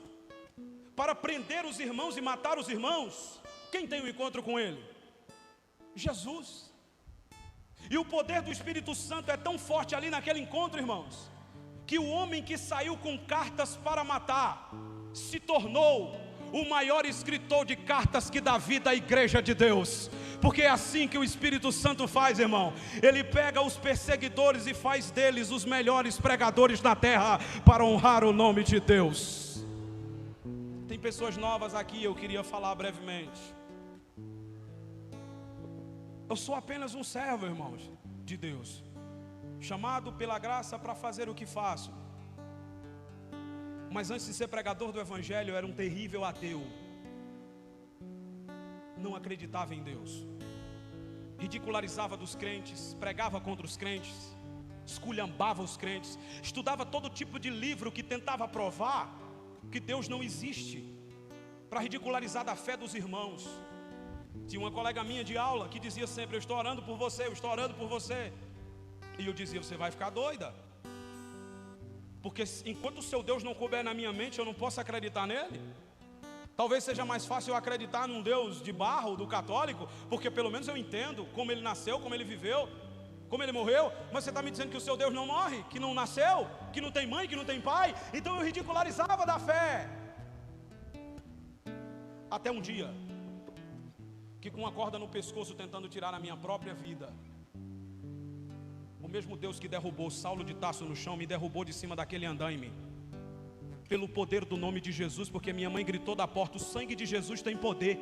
para prender os irmãos e matar os irmãos, quem tem um encontro com ele? Jesus. E o poder do Espírito Santo é tão forte ali naquele encontro, irmãos, que o homem que saiu com cartas para matar se tornou o maior escritor de cartas que dá vida à igreja de Deus. Porque é assim que o Espírito Santo faz, irmão. Ele pega os perseguidores e faz deles os melhores pregadores da terra para honrar o nome de Deus. Tem pessoas novas aqui, eu queria falar brevemente. Eu sou apenas um servo, irmãos, de Deus, chamado pela graça para fazer o que faço. Mas antes de ser pregador do Evangelho, eu era um terrível ateu. Não acreditava em Deus, ridicularizava dos crentes, pregava contra os crentes, esculhambava os crentes, estudava todo tipo de livro que tentava provar que Deus não existe, para ridicularizar da fé dos irmãos. Tinha uma colega minha de aula que dizia sempre: eu estou orando por você, eu estou orando por você. E eu dizia: você vai ficar doida, porque enquanto o seu Deus não couber na minha mente, eu não posso acreditar nele. Talvez seja mais fácil eu acreditar num Deus de barro, do católico, porque pelo menos eu entendo como ele nasceu, como ele viveu, como ele morreu. Mas você está me dizendo que o seu Deus não morre, que não nasceu, que não tem mãe, que não tem pai. Então eu ridicularizava da fé. Até um dia que, com uma corda no pescoço, tentando tirar a minha própria vida, o mesmo Deus que derrubou Saulo de Tarso no chão, me derrubou de cima daquele andaime, pelo poder do nome de Jesus, porque minha mãe gritou da porta: o sangue de Jesus tem poder.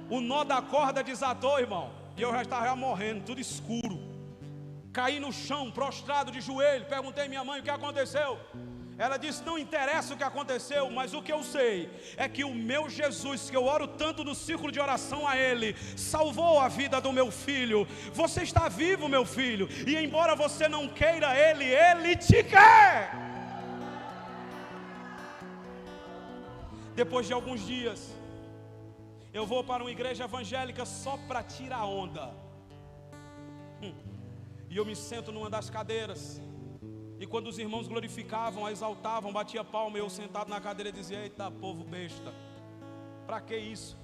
O nó da corda desatou, irmão, e eu já estava morrendo, tudo escuro. Caí no chão, prostrado de joelho, perguntei à minha mãe o que aconteceu. Ela disse: não interessa o que aconteceu, mas o que eu sei é que o meu Jesus, que eu oro tanto no círculo de oração a Ele, salvou a vida do meu filho. Você está vivo, meu filho, e embora você não queira Ele, Ele te quer. Depois de alguns dias, eu vou para uma igreja evangélica só para tirar onda. E eu me sento numa das cadeiras. E quando os irmãos glorificavam, exaltavam, batia palma, eu sentado na cadeira dizia: eita povo besta, para que isso?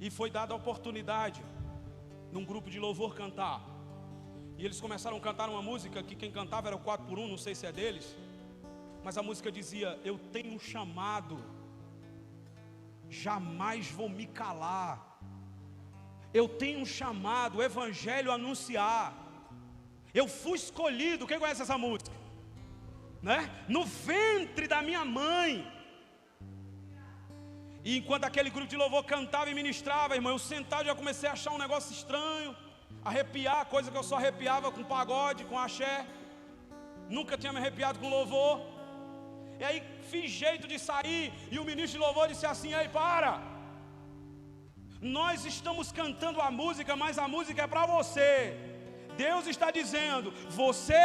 E foi dada a oportunidade num grupo de louvor cantar. E eles começaram a cantar uma música que quem cantava era o 4x1, não sei se é deles, mas a música dizia: eu tenho um chamado, jamais vou me calar. Eu tenho um chamado, o evangelho a anunciar. Eu fui escolhido, quem conhece essa música? Né? No ventre da minha mãe. E enquanto aquele grupo de louvor cantava e ministrava, irmão, eu sentado já comecei a achar um negócio estranho, arrepiar, coisa que eu só arrepiava com pagode, com axé. Nunca tinha me arrepiado com louvor. E aí fiz jeito de sair, e o ministro de louvor disse assim: ei, para! Nós estamos cantando a música, mas a música é para você. Deus está dizendo: você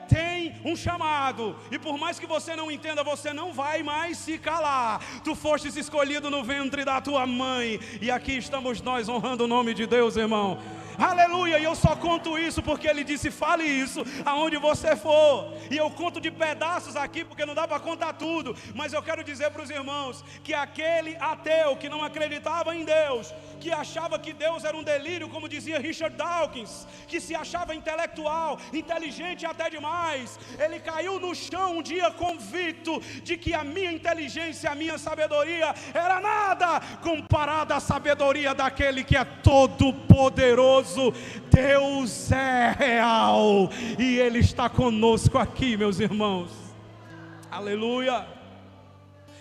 tem um chamado, e por mais que você não entenda, você não vai mais se calar. Tu fostes escolhido no ventre da tua mãe, e aqui estamos nós honrando o nome de Deus, irmão. Aleluia, e eu só conto isso porque ele disse: fale isso aonde você for. E eu conto de pedaços aqui porque não dá para contar tudo. Mas eu quero dizer para os irmãos que aquele ateu que não acreditava em Deus, que achava que Deus era um delírio, como dizia Richard Dawkins, que se achava intelectual, inteligente até demais, ele caiu no chão um dia convicto de que a minha inteligência, a minha sabedoria era nada comparada à sabedoria daquele que é todo poderoso. Deus é real e Ele está conosco aqui, meus irmãos. Aleluia.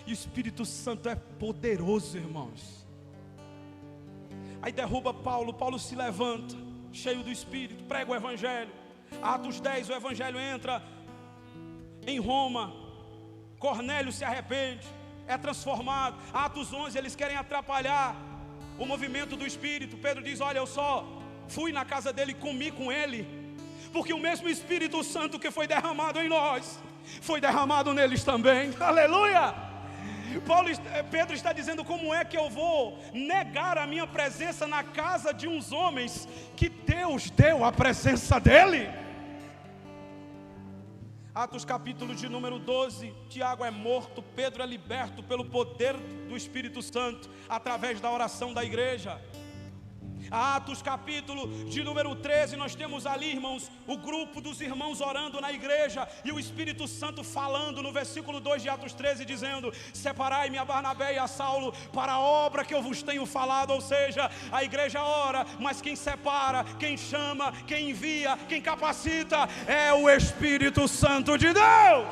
E o Espírito Santo é poderoso, irmãos. Aí derruba Paulo, Paulo se levanta, cheio do Espírito, prega o Evangelho. Atos 10, o Evangelho entra em Roma. Cornélio se arrepende, é transformado. Atos 11, eles querem atrapalhar o movimento do Espírito. Pedro diz: olha, eu só fui na casa dele e comi com ele, porque o mesmo Espírito Santo que foi derramado em nós, foi derramado neles também. Aleluia. Pedro está dizendo: como é que eu vou negar a minha presença na casa de uns homens que Deus deu a presença dele? Atos capítulo de número 12, Tiago é morto, Pedro é liberto pelo poder do Espírito Santo, através da oração da igreja. Atos capítulo de número 13, nós temos ali, irmãos, o grupo dos irmãos orando na igreja, e o Espírito Santo falando no versículo 2 de Atos 13, dizendo: separai-me a Barnabé e a Saulo para a obra que eu vos tenho falado. Ou seja, a igreja ora, mas quem separa, quem chama, quem envia, quem capacita é o Espírito Santo de Deus.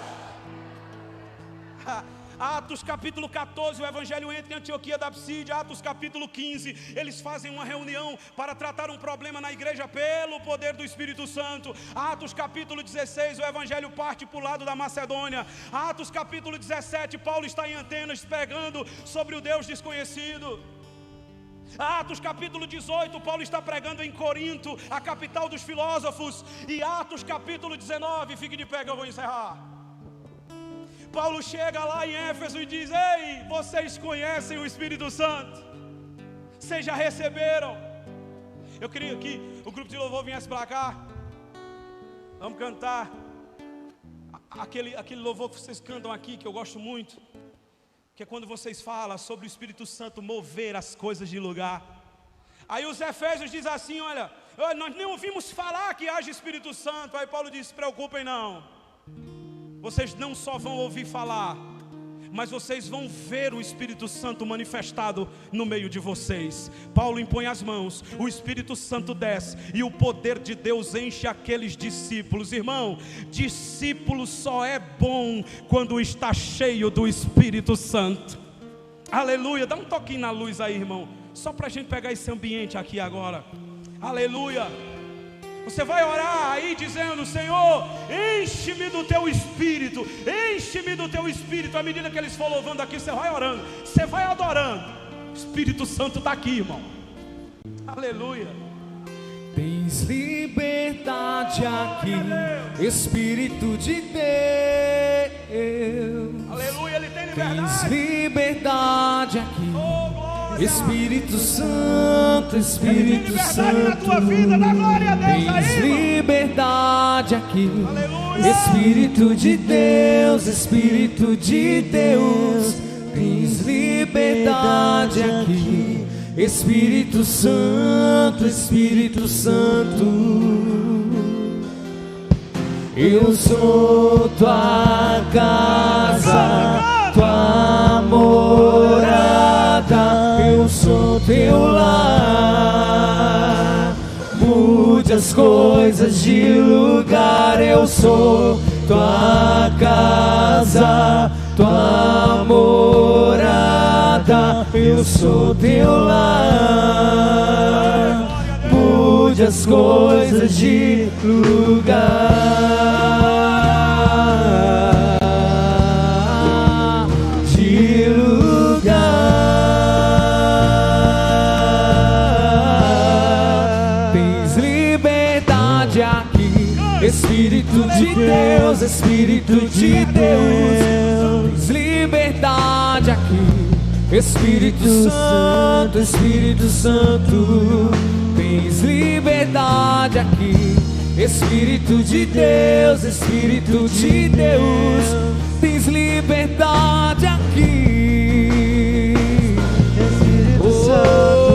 Atos capítulo 14, o Evangelho entra em Antioquia da Psídia. Atos capítulo 15, eles fazem uma reunião para tratar um problema na igreja pelo poder do Espírito Santo. Atos capítulo 16, o Evangelho parte para o lado da Macedônia. Atos capítulo 17, Paulo está em Atenas pregando sobre o Deus desconhecido. Atos capítulo 18, Paulo está pregando em Corinto, a capital dos filósofos. E Atos capítulo 19, fique de pé que eu vou encerrar. Paulo chega lá em Éfeso e diz: ei, vocês conhecem o Espírito Santo? Vocês já receberam? Eu queria que o grupo de louvor viesse para cá. Vamos cantar aquele louvor que vocês cantam aqui, que eu gosto muito, que é quando vocês falam sobre o Espírito Santo mover as coisas de lugar. Aí os Efésios dizem assim: olha, nós nem ouvimos falar que haja Espírito Santo. Aí Paulo diz: se preocupem não. Vocês não só vão ouvir falar, mas vocês vão ver o Espírito Santo manifestado no meio de vocês. Paulo impõe as mãos, o Espírito Santo desce e o poder de Deus enche aqueles discípulos. Irmão, discípulo só é bom quando está cheio do Espírito Santo. Aleluia. Dá um toquinho na luz aí, irmão, só para a gente pegar esse ambiente aqui agora. Aleluia. Você vai orar aí dizendo: Senhor, enche-me do teu Espírito, enche-me do teu Espírito. À medida que eles for louvando aqui, você vai orando, você vai adorando. O Espírito Santo está aqui, irmão. Aleluia. Tens liberdade aqui, Espírito de Deus. Aleluia, Ele tem liberdade. Tens liberdade aqui, Espírito Santo, Espírito Santo. Na tua vida, dá glória a Deus. Tens liberdade aqui. Aleluia. Espírito de Deus, Espírito de Deus. Tens liberdade aqui. Espírito Santo, Espírito Santo. Eu sou tua casa, tua morada. Eu sou teu lar. Mude as coisas de lugar. Eu sou tua casa, tua morada. eu sou teu lar. Mude as coisas de lugar, de lugar. Tens liberdade aqui, Espírito de Deus, Espírito de Deus. Tens liberdade aqui, Espírito Santo, Espírito Santo. Tens liberdade aqui, Espírito de Deus, Espírito de Deus. Tens liberdade aqui, Espírito Santo.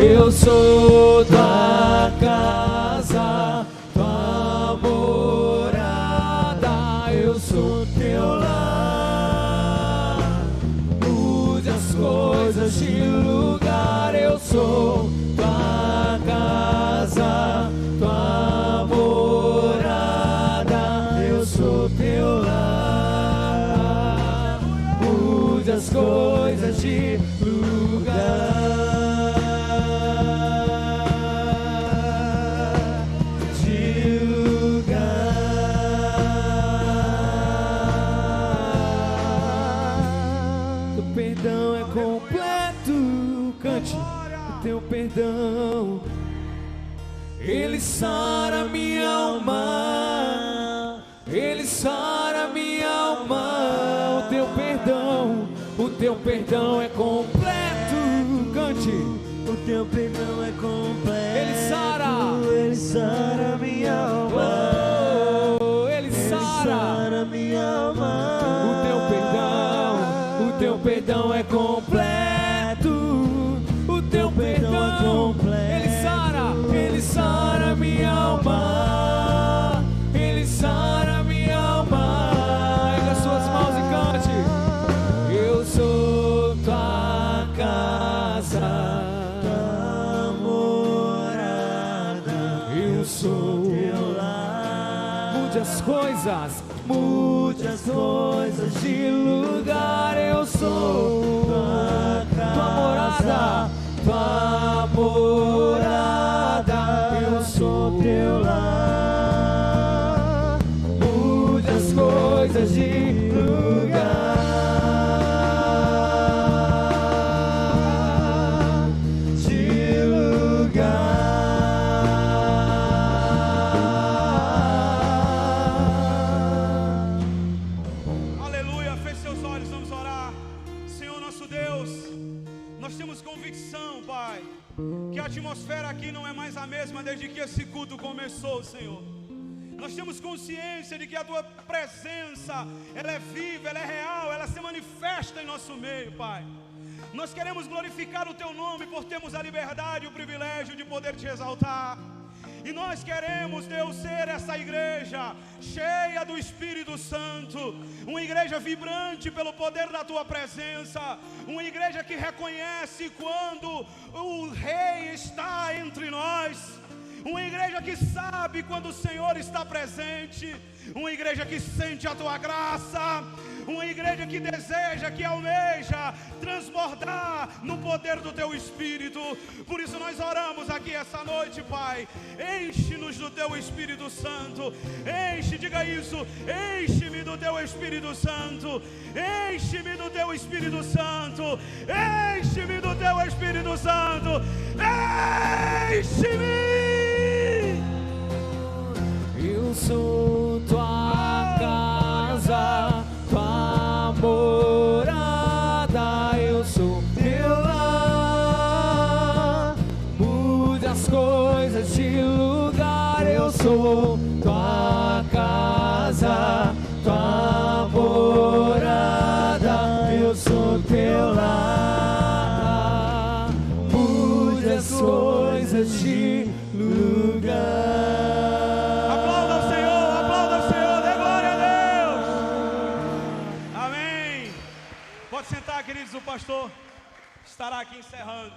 Eu sou tua casa, tua morada, eu sou teu lar. Mude as coisas de lugar, eu sou tua casa, tua morada, eu sou teu lar. Mude as coisas de lugar, de lugar. Teu perdão é completo, cante. Teu perdão, ele sara minha alma, ele sara minha alma. O teu perdão é completo, cante. O teu perdão é completo, ele sara minha alma, oh, ele sara minha alma. O teu perdão é completo, o teu perdão é completo. Ele sara minha alma, ele sara minha alma. Erga as suas mãos e cante. Eu sou tua casa, tua morada, eu sou teu lar. Mude as coisas, mude as coisas de lugar. Eu sou tua casa, tua morada, tua morada, eu sou teu lar. Mude as coisas de lugar, de lugar. Aleluia, feche seus olhos, vamos orar. Senhor nosso Deus, nós temos convicção, Pai, que a atmosfera aqui não é mais a mesma desde que esse culto começou, Senhor. Nós temos consciência de que a Tua presença, ela é viva, ela é real, ela se manifesta em nosso meio, Pai. Nós queremos glorificar o Teu nome por termos a liberdade e o privilégio de poder Te exaltar. E nós queremos, Deus, ser essa igreja cheia do Espírito Santo, uma igreja vibrante pelo poder da Tua presença, uma igreja que reconhece quando o Rei está entre nós, uma igreja que sabe quando o Senhor está presente, uma igreja que sente a Tua graça, uma igreja que deseja, que almeja transbordar no poder do Teu Espírito. Por isso nós oramos aqui essa noite, Pai, enche-nos do Teu Espírito Santo, enche, diga isso, enche-me do Teu Espírito Santo, enche-me do Teu Espírito Santo, enche-me do Teu Espírito Santo, enche-me. Eu sou tua casa, tua morada, eu sou teu lar. Mude as coisas de lugar, eu sou tua casa, tua morada, eu sou teu lar. Mude as coisas de lugar. Queridos, o pastor estará aqui encerrando.